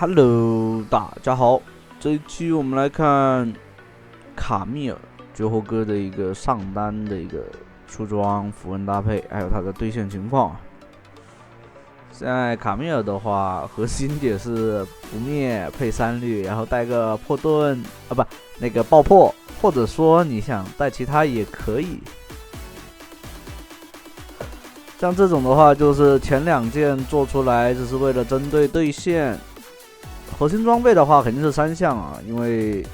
Hello，大家好，这一期我们来看卡密尔绝活哥的一个上单的一个出装符文搭配，还有它的兑现情况。现在卡密尔的话，核心也是不灭配3率，然后带个破盾啊，不，那个爆破，或者说你想带其他也可以。像这种的话，就是前2件做出来只是为了针对对线。核心装备的话肯定是3项啊，因为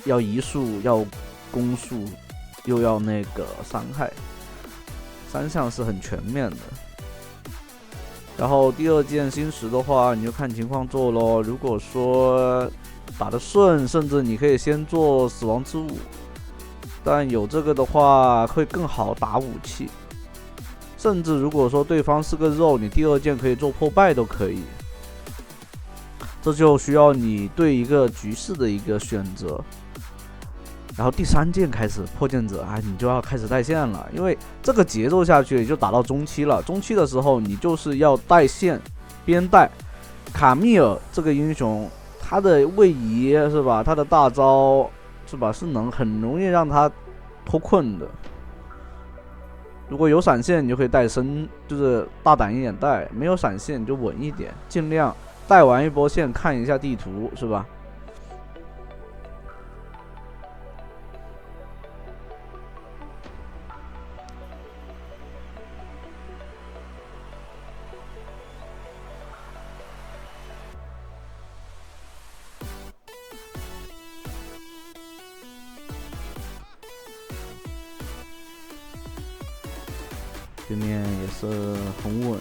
要移速，要攻速，又要那个伤害，3项是很全面的。然后第2件星石的话，你就看情况做咯。如果说打得顺，甚至你可以先做死亡之舞，但有这个的话会更好打武器。甚至如果说对方是个肉，你第2件可以做破败都可以。这就需要你对一个局势的一个选择，然后第3件开始破剑者，你就要开始带线了，因为这个节奏下去也就打到中期了。中期的时候，你就是要带线，边带。卡密尔这个英雄，他的位移是吧？他的大招是吧？是能很容易让他脱困的。如果有闪现，你就可以带身，就是大胆一点带；没有闪现，你就稳一点，尽量。带完一波线，看一下地图，是吧？对面也是很稳。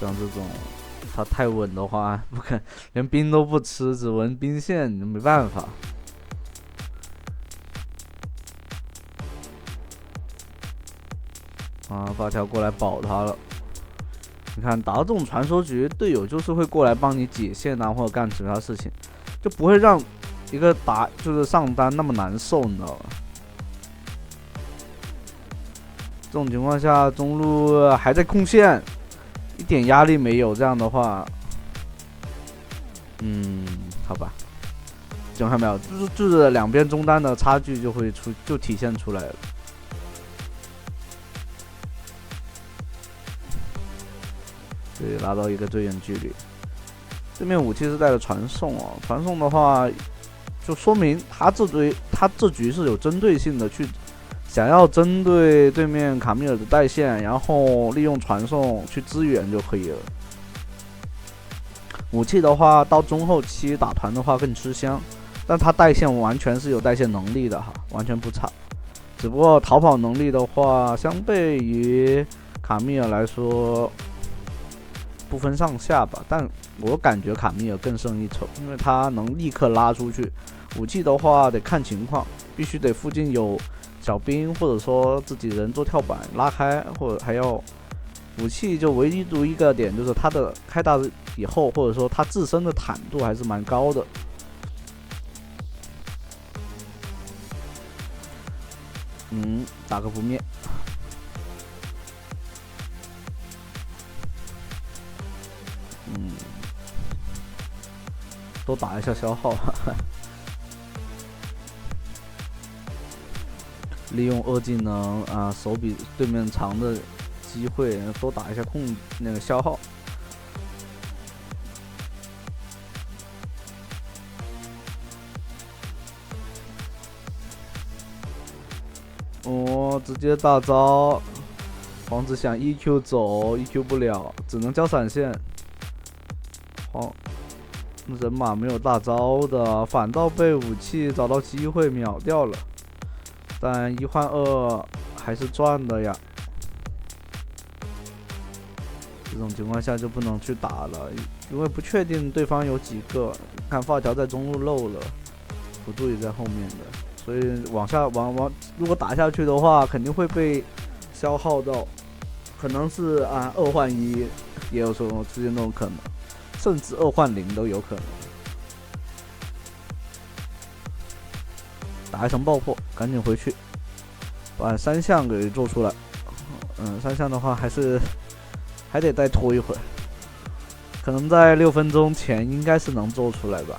像这种他太稳的话，不可连兵都不吃，只闻兵线，你没办法。发条过来保他了。你看打到这种传说局，队友就是会过来帮你解线啊，或者干其他事情，就不会让一个就是上单那么难受，你知道吧？这种情况下，中路还在控线。一点压力没有，这样的话，好吧，就看到没有，就是两边中单的差距就体现出来了。对，拉到一个最远距离。对面武器是带的传送哦，传送的话，就说明他这局是有针对性的去。想要针对对面卡密尔的带线，然后利用传送去支援就可以了。武器的话，到中后期打团的话更吃香，但他带线完全是有带线能力的哈，完全不差。只不过逃跑能力的话，相对于卡密尔来说不分上下吧，但我感觉卡密尔更胜一筹，因为他能立刻拉出去。武器的话得看情况，必须得附近有小兵，或者说自己人做跳板拉开，或者还要武器就唯独一个点，就是它的开大以后，或者说它自身的坦度还是蛮高的。打个不灭。多打一下消耗。利用2技能手比对面长的机会，多打一下那个消耗。直接大招，皇子想 EQ 走 ，EQ 不了，只能交闪现。人马没有大招的，反倒被武器找到机会秒掉了。但1换2还是赚的呀。这种情况下就不能去打了，因为不确定对方有几个。看发条在中路漏了，辅助也在后面的，所以如果打下去的话，肯定会被消耗到，可能是2换1，也有出现这种可能，甚至2换0都有可能。打一层爆破，赶紧回去把3项给做出来。3项的话还得再拖一会儿，可能在6分钟前应该是能做出来吧。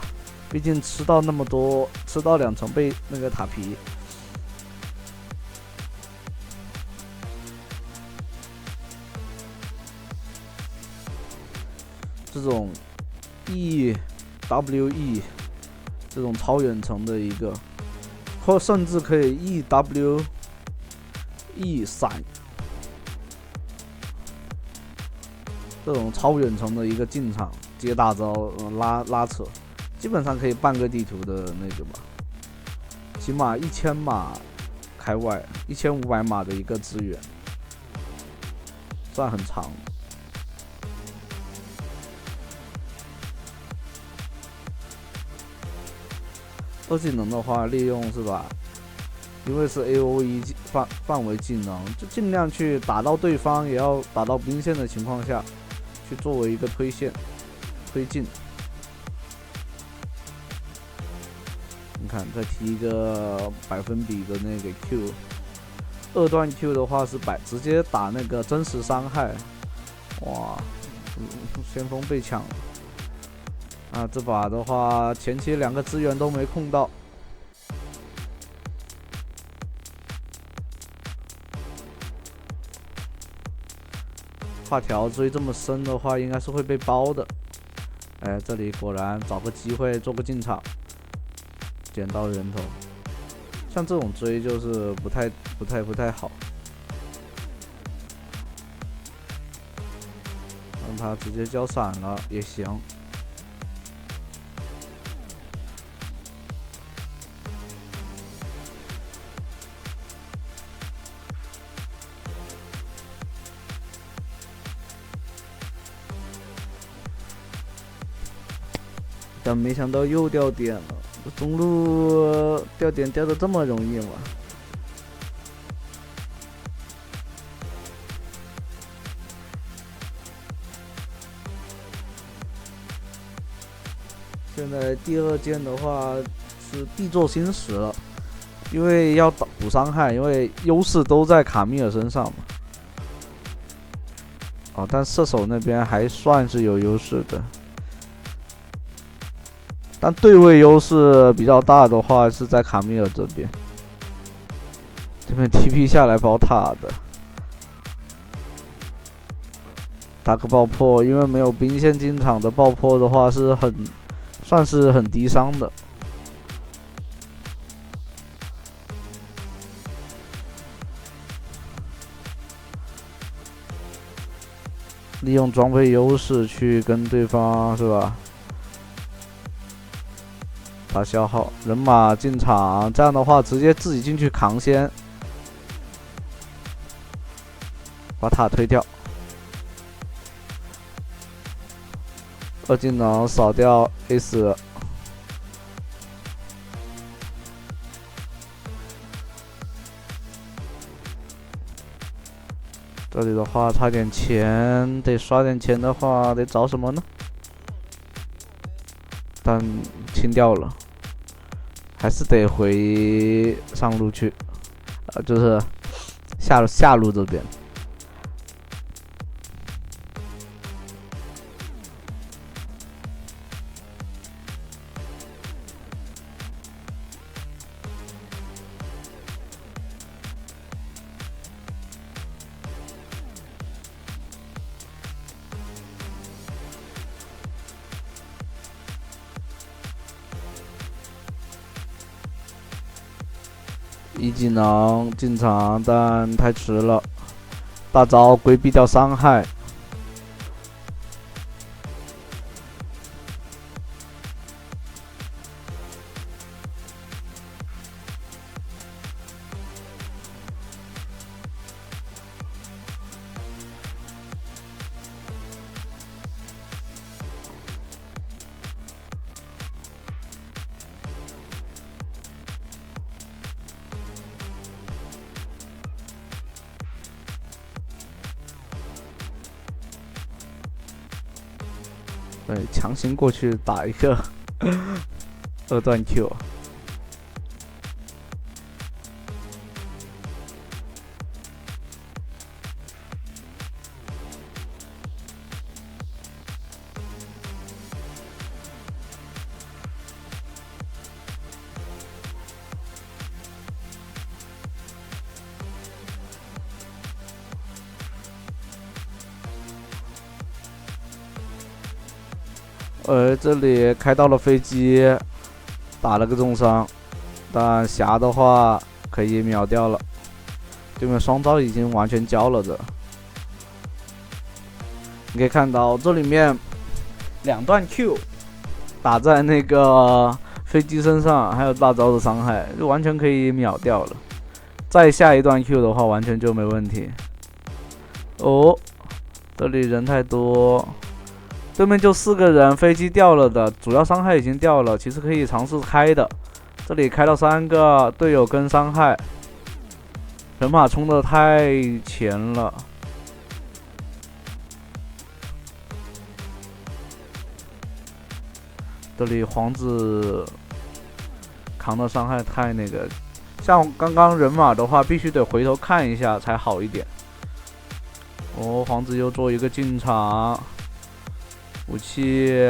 毕竟吃到那么多，吃到2层被那个塔皮。这种 EWE 这种超远程的一个，或甚至可以 EWE 闪，这种超远程的一个进场接大招，拉扯，基本上可以半个地图的那个吧，起码1000码开外，1500码的一个资源，算很长。2技能的话，利用是吧？因为是 AOE 范围技能，就尽量去打到对方，也要打到兵线的情况下，去作为一个推进。你看，再提一个百分比的那个 Q，2段 Q 的话是直接打那个真实伤害，哇，先锋被抢了。这把的话，前期2个资源都没控到。画条追这么深的话，应该是会被包的。这里果然找个机会做个进场，捡到人头。像这种追就是不太好，让他直接交闪了也行。但没想到又掉点了，中路掉点掉的这么容易吗？现在第2件的话是必做新时了，因为要补伤害，因为优势都在卡米尔身上嘛。但射手那边还算是有优势的。但对位优势比较大的话是在卡米尔这边，这边 TP 下来包塔的，打个爆破，因为没有兵线进场的爆破的话是算是很低伤的。利用装备优势去跟对方是吧？把消耗人马进场，这样的话直接自己进去扛先，把塔推掉。2技能扫掉 A 死。这里的话差点钱，得刷点钱的话得找什么呢？但清掉了。还是得回上路去，就是下路这边。1技能进场，但太迟了。大招规避掉伤害。对，强行过去打一个二段 Q。这里开到了飞机，打了个重伤，但霞的话可以秒掉了。对面双招已经完全交了的，你可以看到这里面2段 Q 打在那个飞机身上，还有大招的伤害，就完全可以秒掉了。再下一段 Q 的话，完全就没问题。哦，这里人太多。对面就4个人，飞机掉了的，主要伤害已经掉了，其实可以尝试开的。这里开到3个，队友跟伤害，人马冲得太前了。这里皇子扛的伤害太那个，像刚刚人马的话，必须得回头看一下才好一点。哦，皇子又做一个进场。武器，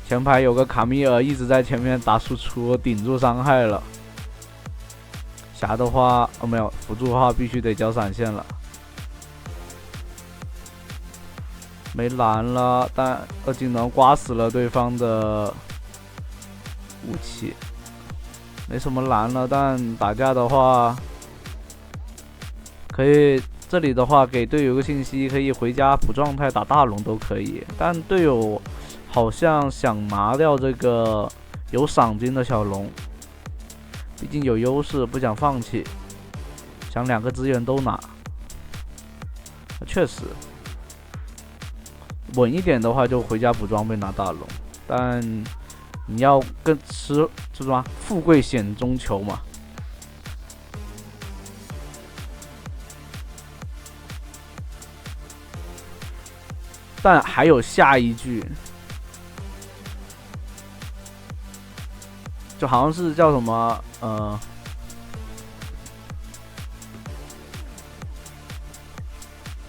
前排有个卡米尔一直在前面打输出，顶住伤害了。霞的话，没有辅助的话，必须得交闪现了。没蓝了，但2技能刮死了对方的武器，没什么蓝了，但打架的话，可以。这里的话，给队友个信息，可以回家补状态打大龙都可以。但队友好像想拿掉这个有赏金的小龙，毕竟有优势，不想放弃，想2个资源都拿。确实，稳一点的话就回家补装备拿大龙，但你要更吃这什么富贵险中求嘛。但还有下一句，就好像是叫什么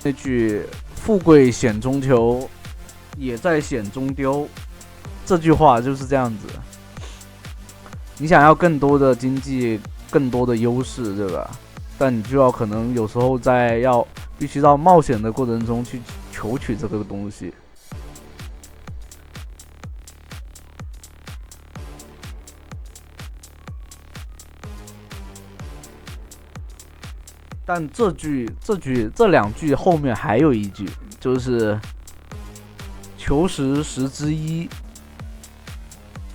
那句“富贵险中求，也在险中丢”，这句话就是这样子。你想要更多的经济，更多的优势，对吧？但你就要可能有时候在必须到冒险的过程中去求取这个东西。但这2句后面还有一句，就是求时10之1，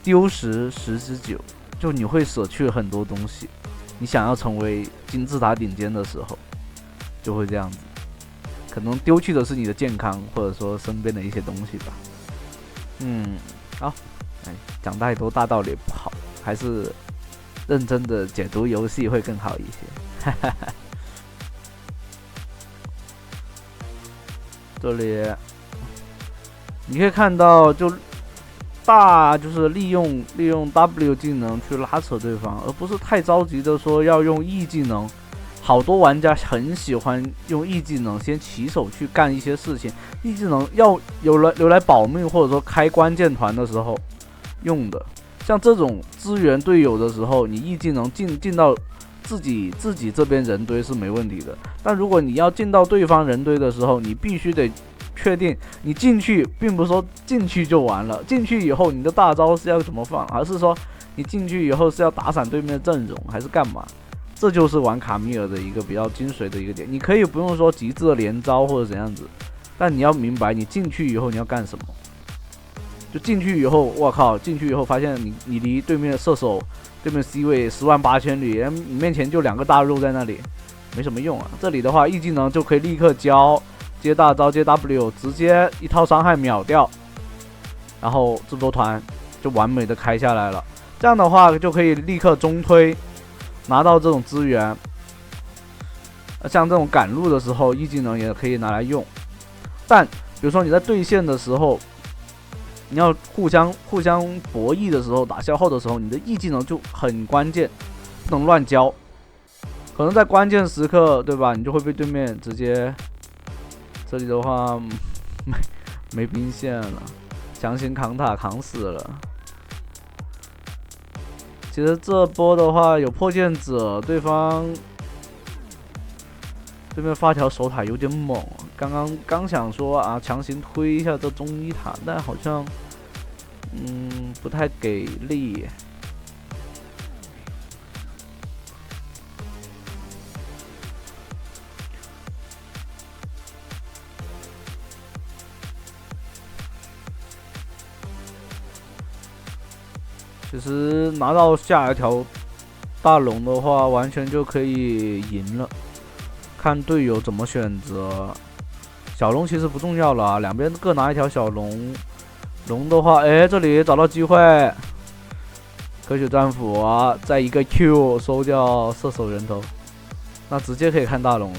丢时10之9，就你会舍去很多东西。你想要成为金字塔顶尖的时候，就会这样子。可能丢弃的是你的健康，或者说身边的一些东西吧。好，讲太多大道理不好，还是认真的解读游戏会更好一些。这里你可以看到，就是利用 W 技能去拉扯对方，而不是太着急的说要用 E 技能。好多玩家很喜欢用 E 技能先起手去干一些事情， E 技能要留来保命或者说开关键团的时候用的。像这种支援队友的时候，你 E 技能进到自己这边人堆是没问题的，但如果你要进到对方人堆的时候，你必须得确定你进去，并不是说进去就完了，进去以后你的大招是要怎么放，而是说你进去以后是要打散对面的阵容还是干嘛。这就是玩卡米尔的一个比较精髓的一个点。你可以不用说极致的连招或者怎样子，但你要明白你进去以后你要干什么。就进去以后，我靠，进去以后发现你离对面的射手，对面 C 位10万8千里，你面前就2个大肉在那里，没什么用啊。这里的话，E 技能就可以立刻交，接大招接 W， 直接一套伤害秒掉，然后制作团就完美的开下来了。这样的话就可以立刻中推。拿到这种资源，像这种赶路的时候，E 技能也可以拿来用。但比如说你在对线的时候，你要互相博弈的时候，打消耗的时候，你的 E 技能就很关键，不能乱交。可能在关键时刻，对吧？你就会被对面直接，这里的话没兵线了，强行扛塔扛死了。其实这波的话有破剑者，对面发条守塔有点猛，刚想说啊，强行推一下这中1塔，但好像不太给力。其实拿到下一条大龙的话，完全就可以赢了。看队友怎么选择，小龙其实不重要了啊，两边各拿一条小龙。龙的话，这里找到机会，科学战斧啊，再一个 Q 收掉射手人头，那直接可以看大龙了。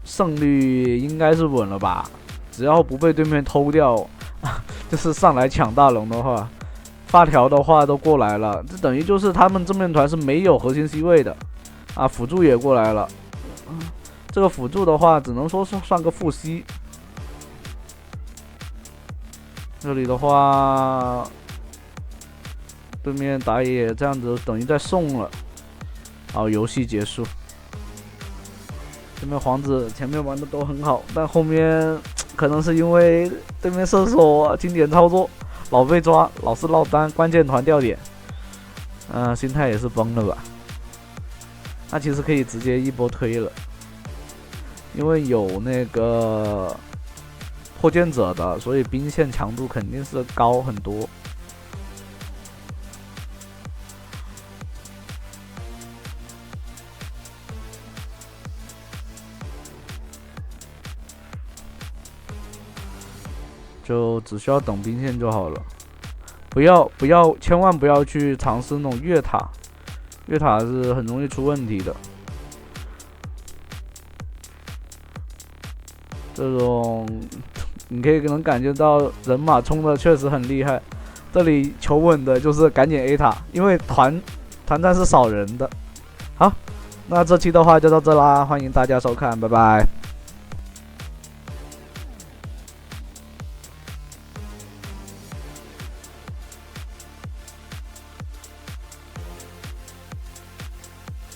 胜率应该是稳了吧？只要不被对面偷掉，就是上来抢大龙的话，发条的话都过来了，这等于就是他们正面团是没有核心 C 位的啊，辅助也过来了。这个辅助的话，只能说是算个副 C。这里的话，对面打野这样子等于在送了，好，游戏结束。对面皇子前面玩的都很好，但后面可能是因为对面射手经典操作，老被抓，老是落单，关键团掉点，心态也是崩了吧？那其实可以直接一波推了。因为有那个破剑者的，所以兵线强度肯定是高很多。就只需要等兵线就好了，千万不要去尝试那种越塔，越塔是很容易出问题的。这种你能感觉到人马冲的确实很厉害，这里求稳的就是赶紧 A 塔，因为团战是少人的。好，那这期的话就到这啦，欢迎大家收看，拜拜。